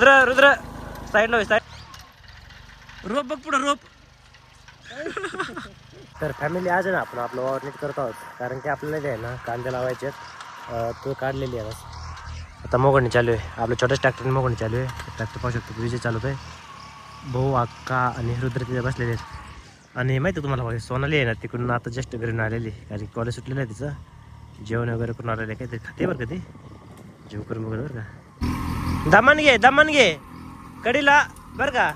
रुद्र रुद्र साईडला साईड रोप बघ पुढं रोप. तर फॅमिली आज आहे ना आपण आपलं वावर नीट करत आहोत कारण की आपल्याला जे आहे ना कांदे लावायचे आहेत तो काढलेली आहे. आता मोगणी चालू आहे आपलं छोट्याच ट्रॅक्टरने मोगणी चालू आहे. ट्रॅक्टर पाहू शकतो विजय चालवत आहे. भाऊ अक्का आणि रुद्र तिथे बसलेले आहेत. आणि माहिती तुम्हाला बघा सोनाली आहे ना तिकडून आता जस्ट घरी आलेली कारण कॉलेज सुटलेलं आहे तिचं. जेवण वगैरे करून आलेलं आहे काहीतरी खाते बरं का ते जेव करून वगैरे बरं का. दमन घे कडीला बरं का.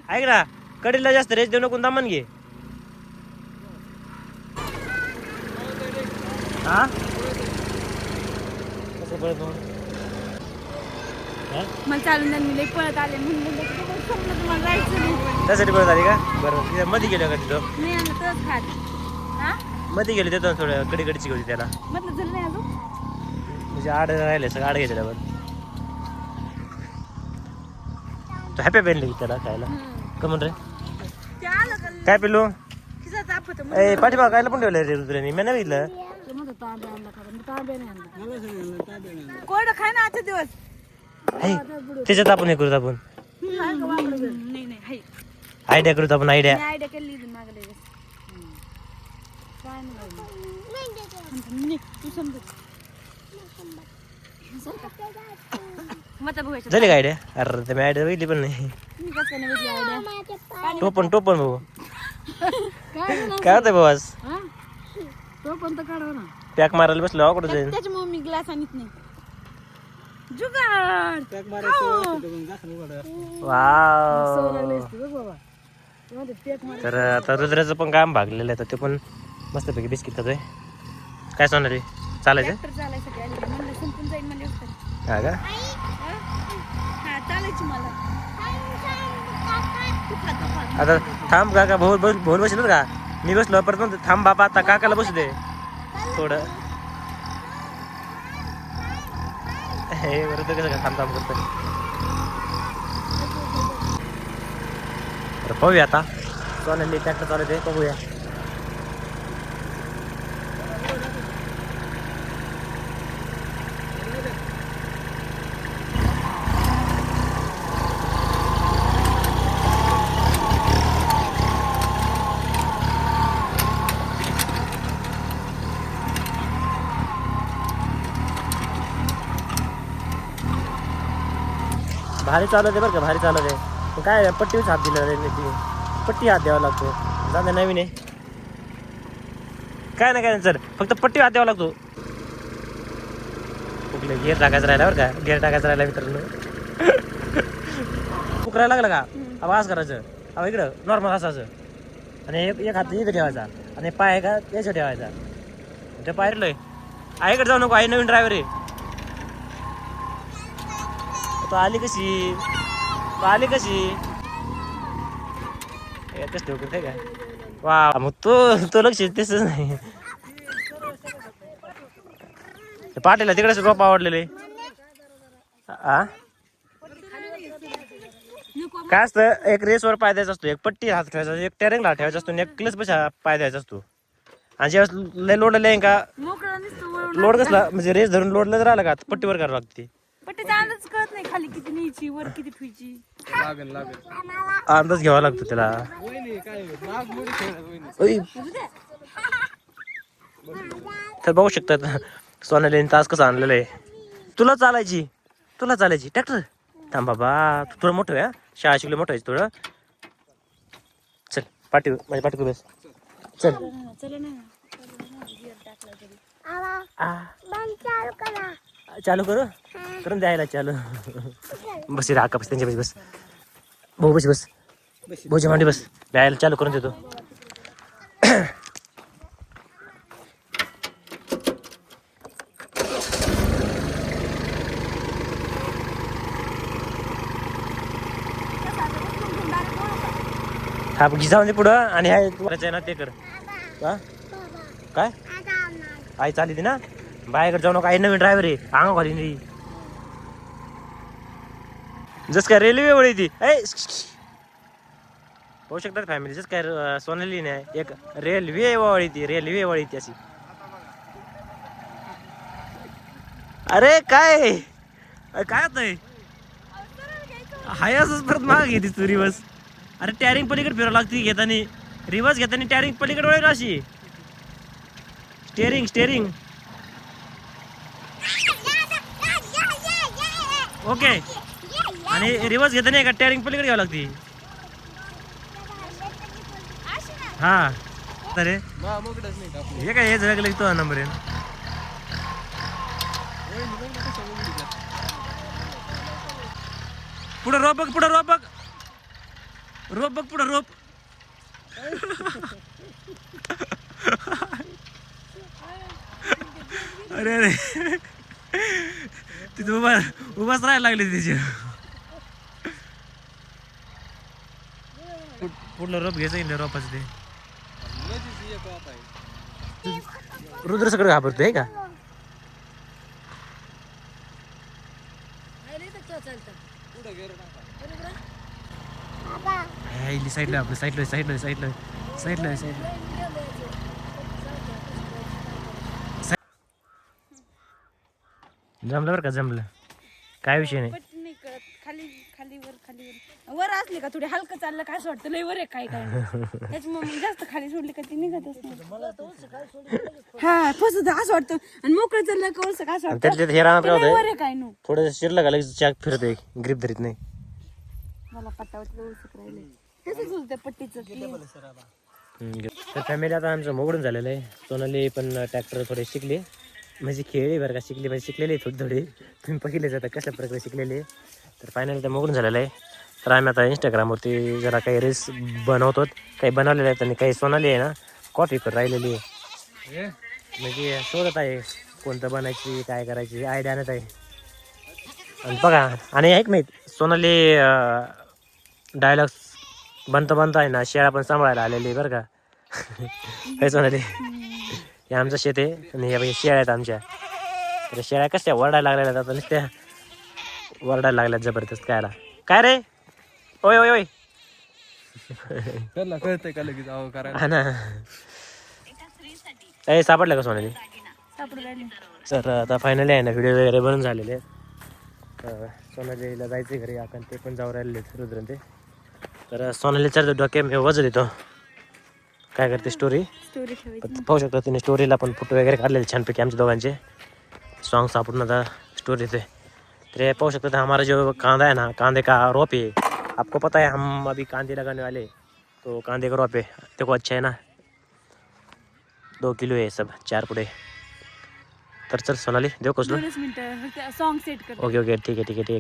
ऐक ना कडीला जास्त रेस देऊ नको दमन घे. हा कसं पळत मला चालून मी पळत आले म्हणून तुम्हाला जायचं नाही. त्यासाठी पळत आली का. बरं तिथे मध्ये गेलं का तिथं नाही आलं तर खात. हा मध्ये गेले तिथं थोडं कडीकडची होती त्याला म्हटलं झालं नाही अजून म्हणजे आड राहिले सगळं आड घेतल्यावर तो हॅपी पेन की त्याला खायला का म्हण रे ते आलं का काय पिलू खिसा तापत ए पाठीमाग खायला पण ठेवलं रे रुद्रानी मी नाही बघितलं. कोरड खाय ना आजचे दिवस. त्याच्यात आपण हे करूत आपण नाही नाही हाय आयडिया करूत आपण आयडिया. मी आयडिया केली मागले काय नाही तू समज मत बघायचं झाली का आयडिया. अरे ते मी आयडिया बघितली पण नाही. मी कसं नाही बघितली आयडिया. टोपण भाऊ काय होतंय भाऊ आज तो पण तर काढव ना पॅक मारायला बसलो अवघड जाईल. त्याच्यामुळे मी ग्लास आणत नाही. जुगाड तर आता रुद्राचं पण काम भागलेलं आहे तर ते पण मस्तपैकी बिस्किट खातोय. काय सोनाली चालायचं ट्रॅक्टर चालायसाठी आली म्हणलं संपून जाईल म्हणजे हा का. हा चालायची मला आता थांब काका भाऊ बसलो का मी बसलो परत म्हणतो थांब बाबा आता काकाला बसू दे थोडं. हे बरं कसं का थांब करतो. पाहूया आता सोनाली ट्रॅक्टर चालवते बघूया. भारी चालवते बरं का भारी चालवते. काय पट्टीच हात दिला रे ती पट्टी हात द्यावा लागतो. जाऊ नवीन आहे काय नाही काय नाही सर फक्त पट्टी हात द्यावा लागतो. कुठले गिअर टाकायचं राहिला बरं का गिअर टाकायचं राहिला मित्रांनो. उकरायला लागलं का आवाज करायचं अहो इकडं नॉर्मल असायचं आणि एक हात इथं ठेवायचा आणि पाय का याच्या ठेवायचा. ते पाहिलं आहे इकडे जाऊ नको आहे नवीन ड्रायव्हर आहे. तो आली कशी एकच ठेवतो काय वा मग तो लक्ष तेच नाही. पाटीला तिकडेच रोप आवडलेले हा काय असतं एक रेसवर पाय द्यायचा असतो एक पट्टी हात ठेवायचा एक टेरिंगला ठेवायचा असतो एक क्लच पशा पाय द्यायचा असतो. आणि जेव्हा लय लोडला आहे का लोड कसला म्हणजे रेस धरून लोडला जर आला का पट्टीवर करावं लागते. पट्टीचा अंदाज कळत नाही खाली किती न्यायची वर किती ठेवायची. अंदाज घ्यावा लागतो त्याला. तर बघू शकतात सोनालीने तास कसं आणलेलं आहे. तुला चालायची ट्रॅक्टर थांब बाबा तू थोडं मोठं आहे शाळा शिकलं मोठं आहे थोडं. चल माझ्या पाठी बस चल. चालू करून द्यायला चालू बस राका बस त्यांच्या बस भाऊ बस भाऊच्या मांडी बस द्यायला चालू करून देतो. हा घिसा म्हणजे पुढं आणि आहे ना ते कर काय आई चालली ती ना बाहेरकडे जाऊ नका आई नवीन ड्रायव्हर आहे अंगा खाली नाही जस काय रेल्वे वळी ती होऊ शकतात फॅमिली जस काय सोनाली नाही एक रेल्वे वळी ती अशी. अरे काय होतंय हाय असंच परत माग घेतीस तू रिवर्स. अरे टॅरिंग पलीकडे फिरावं लागते घेताना. रिवर्स घेताना टॅरिंग पलीकडे वळेल अशी. Steering okay. आणि रिवर्स घेताना का टॅरिंग पलीकडे घ्यावं लागते. हा अरे हे काय हे जगलं तो नंबर आहे. पुढं रोप बघ पुढं रोप. अरे तिथे उभाच राहायला लागले तिचे. पुढलं रोप घ्यायचं रोपाचं ते. रुद्र सगळं घाबरतोय का. साईडला आपलं साईडला जमलं बरं का जमलं. काय विषय नाही. पट नाही कळत. खाली वर असले का थोडी हलकं चाललं काय असं वाटतं लय वर आहे काय त्याच्यामुळे मग जास्त खाली सोडली का ती निघतच नाही. हा फसत असं वाटतं. आणि मोकळं चाललं का वरचं काय असं वाटतं हे राहणार लय वर आहे काय नो. थोडं शिरलं का लगेच चाक फिरते ग्रीप धरीत नाही. मला पट्टावरती उचक राहिले तसंच होतं पट्टीचं. तर फॅमिली आता आमचं मोगडून झालेलं आहे. सोनाली पण ट्रॅक्टर थोडे शिकले म्हणजे खेळली बरं का. शिकलेली थोडी तुम्ही पहिले जाता कशा प्रकारे शिकलेले. तर फायनली ते मोगडून झालेलं आहे. तर आम्ही आता इंस्टाग्रामवरती जरा काही रील्स बनवतो. काही बनवलेले आहेत आणि काही सोनाली आहे ना कॉफी पण राहिलेली आहे. म्हणजे शोधत आहे कोणतं बनायची काय करायची आयडिया आणत आहे. आणि बघा आणि ऐक माहीत सोनाली डायलॉग्स बनता आहे ना शेळ्या पण सांभाळायला आलेली बरं का. काय सोनाली हे आमचं शेत आहे आणि हे शेळ्या आहेत आमच्या. तर शेळ्या कशा वरडायला लागलेल्या आता नुसत्या वरडायला लागल्यात जबरदस्त. काय रे ओय कळतंय का लगेच हा ना. ए सापडलं का सोनाली. सापडू राहिले. तर आता फायनली आहे ना व्हिडिओ वगैरे बनून झालेले आहेत. सोनालीला जायचे घरी आपण ते पण जाऊ राहिले रुद्रन ते. तर सोनालीचा डोक्यात मी वजन देतो काय करते स्टोरी ठेवायची. पाहू शकतो. तिने स्टोरीला पण फोटो वगैरे काढलेले छानपैकी आमच्या दोघांचे. सॉन्ग सापडून आता स्टोरी थे. तर हे पाहू शकतो हमारा जो कांदा है ना कांदे का रोप है. आपको पता है हम अभी कांदे लगाने वाले. तो कांदे का रोप है देखो अच्छा है ना. 2 किलो है सब 4 पुढे. तर चल सोनाली देऊ कसलो. 2 मिनिटं सॉन्ग सेट कर. ओके ठीक आहे.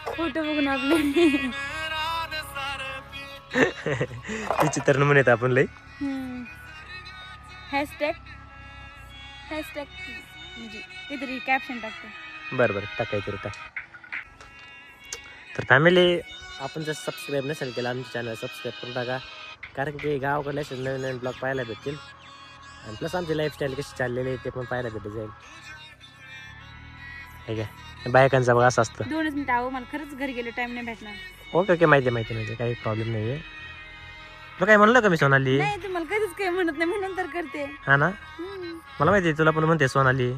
फोटो बघून आपले तिची तर नमुने आहेत आपण लई. हॅशटॅग म्हणजे काहीतरी कॅप्शन टाकतो. बरं टाकायचं टाक. तर फॅमिली आपण जर सबस्क्राईब नसेल केलं आमच्या चॅनल सबस्क्राईब करून टाका. कारण की गावाकडले असे नवीन ब्लॉग पाहायला भेटतील. आणि प्लस आमची लाईफस्टाईल कशी चाललेली आहे ते पण पाहायला भेटत जाईल. ठीक आहे बायकांचा बघा असं असतं. 2 मिनिटं आहो मला खरंच घरी गेलो टाइम नाही भेटणार. ओके माहिती काही प्रॉब्लेम नाही आहे. तुला काय म्हणलं का मी सोनाली. नाही तुम्हाला कधीच काही म्हणत नाही म्हणून तर करते. हा ना मला माहिती आहे तुला पण म्हणते सोनाली.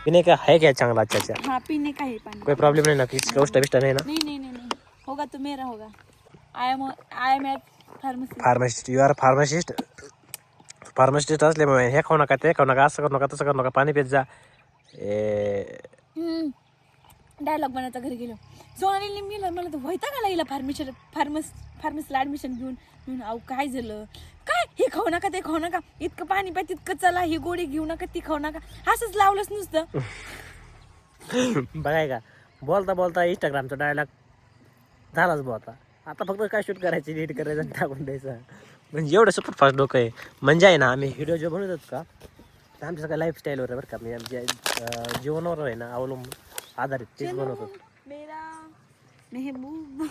पिणे का है क्या चांगला अच्छा. हाँ पीने का है पानी. कोई प्रॉब्लेम नहीं ना किसी का उष्टा बिष्टा नहीं ना. नहीं होगा तो मेरा होगा. I am at pharmacist you are pharmacist असल्यामुळे हे खाऊ नका ते खाऊ नका असं करू नका तसं करू नका पाणी पित जा. डायलॉग बनायचा घरी गेलो. सोनालीने मला तर व्हायता का हिला फार्मसीला ॲडमिशन घेऊन अहो काय झालं काय हे खाऊ नका ते खाऊ नका इतकं पाणी प्या तितकं चला ही गोळी घेऊ नका ती खाऊ नका असंच लावलंच नुसतं. बघाय का बोलता इंस्टाग्रामचा डायलॉग झालाच बोलता. आता फक्त काय शूट करायची नीट करायचं आणि टाकून द्यायचं. म्हणजे एवढं सुपर फास्ट डोकं आहे. म्हणजे आहे ना आम्ही व्हिडिओ जो बनवतो का तर आमच्या सगळ्या लाईफस्टाईलवर आहे बरं का. मी आमच्या जीवनावर आहे ना अवलंबून आधारित तेच बनवतो. मेरा मेहबूब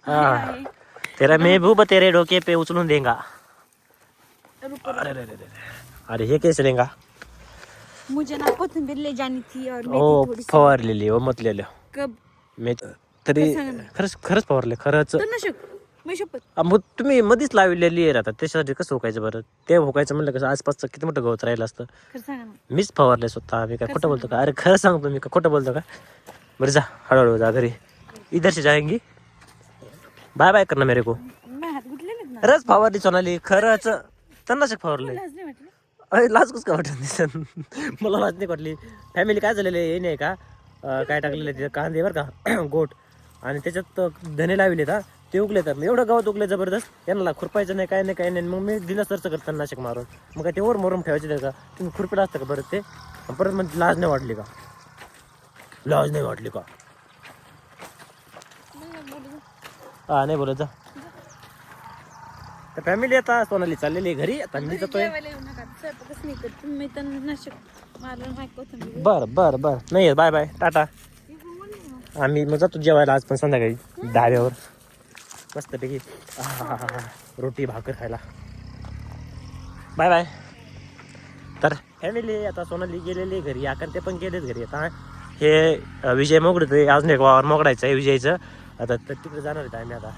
हाँ तेरा महबूब तेरे डोके पे उचलून देगा. अरे हे कैसे देगा. मुझे ना कोथिंबीर ले जानी थी और ओ फवारलेली ओ मत ले लो कब मी तरी खरंच फवारले खरंच. तणनाशक मी शपथ. मग तुम्ही मध्येच लावलेली आहे आता त्याच्यासाठी कसं हुकायचं बरं? ते हुकायचं म्हणलं कसं आसपासचं किती मोठं गवत राहिलं असतं. खरं सांगा ना. मीच फवारलंय स्वतः. मी काय खोटं बोलतो का? अरे खरं सांगतो मी का खोटं बोलतो का? बरं जा हळूहळू जा घरी. इधर से जाएंगी. बाय बाय करना मेरे को. माझे हात गुटलेलेत ना. खरंच फवारली सोनाली खरंच तन्नाशक फवारलंय. लाज नाही वाटली. अरे लाज कस काय वाटत नाही मला लाज नाही वाटली. फॅमिली काय झालेलं आहे हे नाही का काय टाकलेलं आहे तिथं कांदे बरं का गोट आणि त्याच्यात धने लावले का ते उगले तर एवढं गावात उगले जबरदस्त यांना खुरपायचं नाही काय नाही मग मी दिलं सर्च करत नाशिक मारून मग काय ते वर मरून ठेवायचे का तुम्ही खुरपीला असतं का बरं ते परत मग लाज नाही वाटली का लाज नाही वाटली का हा नाही बोलत जा तर फॅमिली आता सोनाली चाललेली आहे घरी आता मी जातोय जेवायला येऊ नका. स्वयंपाकच नाही करत. तुम्ही तर नाशिक मारलं नाही कोथिंबीर. बरं नाही बाय बाय टाटा आम्ही मग जातो जेवायला आज पण संध्याकाळी धाब्यावर मस्तपैकी रोटी भाकर खायला बाय बाय तर फॅमिली आता सोनाली गेलेली घरी आकार ते पण गेलेच घरी आता हे विजय मोगडे अजून एक वावर मोगडायचं आहे विजयचं आता तिकडे जाणार आहे आम्ही आता